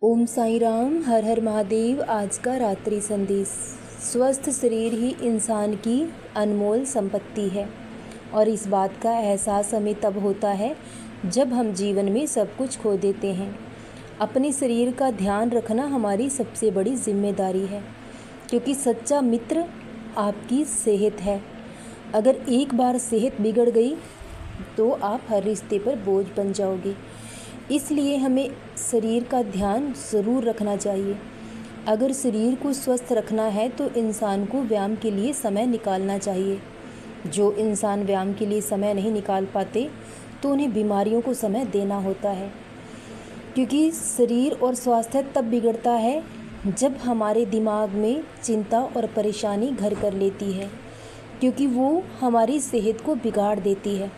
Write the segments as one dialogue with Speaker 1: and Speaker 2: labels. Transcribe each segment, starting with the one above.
Speaker 1: ओम साईं राम, हर हर महादेव। आज का रात्रि संदेश। स्वस्थ शरीर ही इंसान की अनमोल संपत्ति है और इस बात का एहसास हमें तब होता है जब हम जीवन में सब कुछ खो देते हैं। अपने शरीर का ध्यान रखना हमारी सबसे बड़ी जिम्मेदारी है, क्योंकि सच्चा मित्र आपकी सेहत है। अगर एक बार सेहत बिगड़ गई तो आप हर रिश्ते पर बोझ बन जाओगे। इसलिए हमें शरीर का ध्यान ज़रूर रखना चाहिए। अगर शरीर को स्वस्थ रखना है तो इंसान को व्यायाम के लिए समय निकालना चाहिए। जो इंसान व्यायाम के लिए समय नहीं निकाल पाते तो उन्हें बीमारियों को समय देना होता है, क्योंकि शरीर और स्वास्थ्य तब बिगड़ता है जब हमारे दिमाग में चिंता और परेशानी घर कर लेती है, क्योंकि वो हमारी सेहत को बिगाड़ देती है।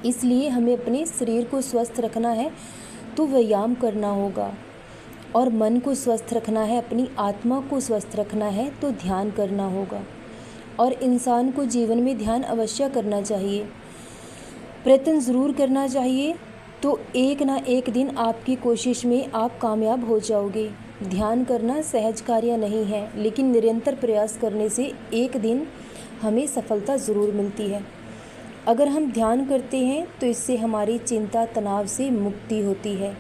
Speaker 1: इसलिए हमें अपने शरीर को स्वस्थ रखना है तो व्यायाम करना होगा, और मन को स्वस्थ रखना है, अपनी आत्मा को स्वस्थ रखना है तो ध्यान करना होगा। और इंसान को जीवन में ध्यान अवश्य करना चाहिए, प्रयत्न ज़रूर करना चाहिए, तो एक ना एक दिन आपकी कोशिश में आप कामयाब हो जाओगे। ध्यान करना सहज कार्य नहीं है, लेकिन निरंतर प्रयास करने से एक दिन हमें सफलता ज़रूर मिलती है। अगर हम ध्यान करते हैं तो इससे हमारी चिंता तनाव से मुक्ति होती है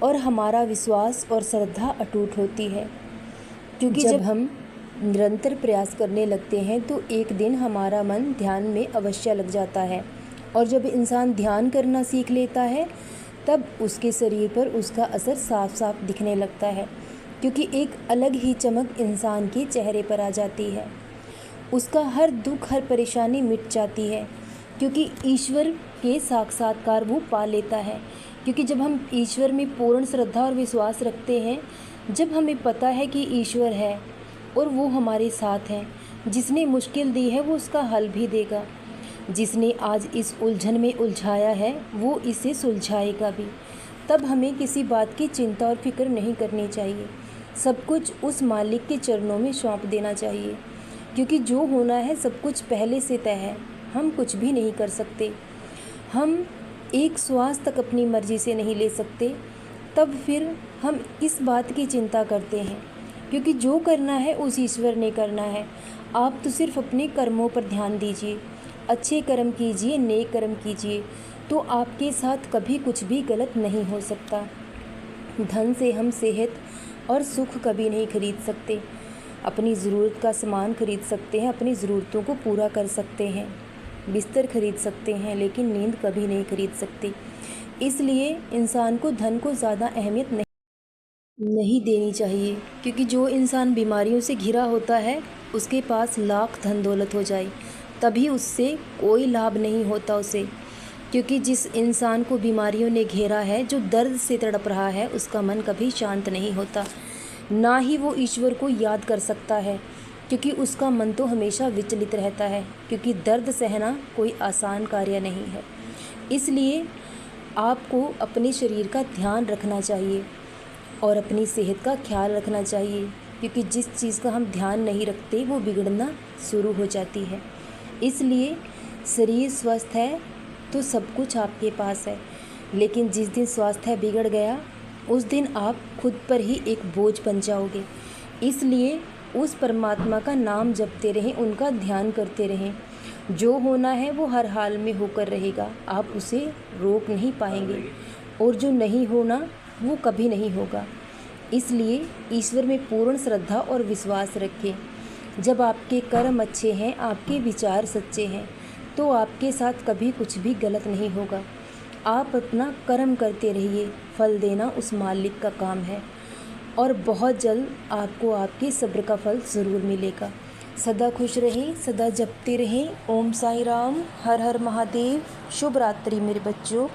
Speaker 1: और हमारा विश्वास और श्रद्धा अटूट होती है, क्योंकि जब हम निरंतर प्रयास करने लगते हैं तो एक दिन हमारा मन ध्यान में अवश्य लग जाता है। और जब इंसान ध्यान करना सीख लेता है तब उसके शरीर पर उसका असर साफ साफ दिखने लगता है, क्योंकि एक अलग ही चमक इंसान के चेहरे पर आ जाती है। उसका हर दुख हर परेशानी मिट जाती है, क्योंकि ईश्वर के साक्षात्कार वो पा लेता है। क्योंकि जब हम ईश्वर में पूर्ण श्रद्धा और विश्वास रखते हैं, जब हमें पता है कि ईश्वर है और वो हमारे साथ हैं, जिसने मुश्किल दी है वो उसका हल भी देगा, जिसने आज इस उलझन में उलझाया है वो इसे सुलझाएगा भी, तब हमें किसी बात की चिंता और फिक्र नहीं करनी चाहिए। सब कुछ उस मालिक के चरणों में सौंप देना चाहिए, क्योंकि जो होना है सब कुछ पहले से तय है। हम कुछ भी नहीं कर सकते, हम एक श्वास तक अपनी मर्जी से नहीं ले सकते। तब फिर हम इस बात की चिंता करते हैं, क्योंकि जो करना है उस ईश्वर ने करना है। आप तो सिर्फ अपने कर्मों पर ध्यान दीजिए, अच्छे कर्म कीजिए, नेक कर्म कीजिए, तो आपके साथ कभी कुछ भी गलत नहीं हो सकता। धन से हम सेहत और सुख कभी नहीं खरीद सकते। अपनी ज़रूरत का सामान खरीद सकते हैं, अपनी ज़रूरतों को पूरा कर सकते हैं, बिस्तर खरीद सकते हैं, लेकिन नींद कभी नहीं खरीद सकते। इसलिए इंसान को धन को ज़्यादा अहमियत नहीं देनी चाहिए, क्योंकि जो इंसान बीमारियों से घिरा होता है उसके पास लाख धन दौलत हो जाए तभी उससे कोई लाभ नहीं होता उसे, क्योंकि जिस इंसान को बीमारियों ने घेरा है, जो दर्द से तड़प रहा है, उसका मन कभी शांत नहीं होता, ना ही वो ईश्वर को याद कर सकता है, क्योंकि उसका मन तो हमेशा विचलित रहता है, क्योंकि दर्द सहना कोई आसान कार्य नहीं है। इसलिए आपको अपने शरीर का ध्यान रखना चाहिए और अपनी सेहत का ख्याल रखना चाहिए, क्योंकि जिस चीज़ का हम ध्यान नहीं रखते वो बिगड़ना शुरू हो जाती है। इसलिए शरीर स्वस्थ है तो सब कुछ आपके पास है, लेकिन जिस दिन स्वास्थ्य बिगड़ गया उस दिन आप खुद पर ही एक बोझ बन जाओगे। इसलिए उस परमात्मा का नाम जपते रहें, उनका ध्यान करते रहें। जो होना है वो हर हाल में होकर रहेगा, आप उसे रोक नहीं पाएंगे, और जो नहीं होना वो कभी नहीं होगा। इसलिए ईश्वर में पूर्ण श्रद्धा और विश्वास रखें। जब आपके कर्म अच्छे हैं, आपके विचार सच्चे हैं, तो आपके साथ कभी कुछ भी गलत नहीं होगा। आप अपना कर्म करते रहिए, फल देना उस मालिक का काम है, और बहुत जल्द आपको आपके सब्र का फल ज़रूर मिलेगा। सदा खुश रहें, सदा जपते रहें। ओम साईं राम, हर हर महादेव। शुभ रात्रि मेरे बच्चों।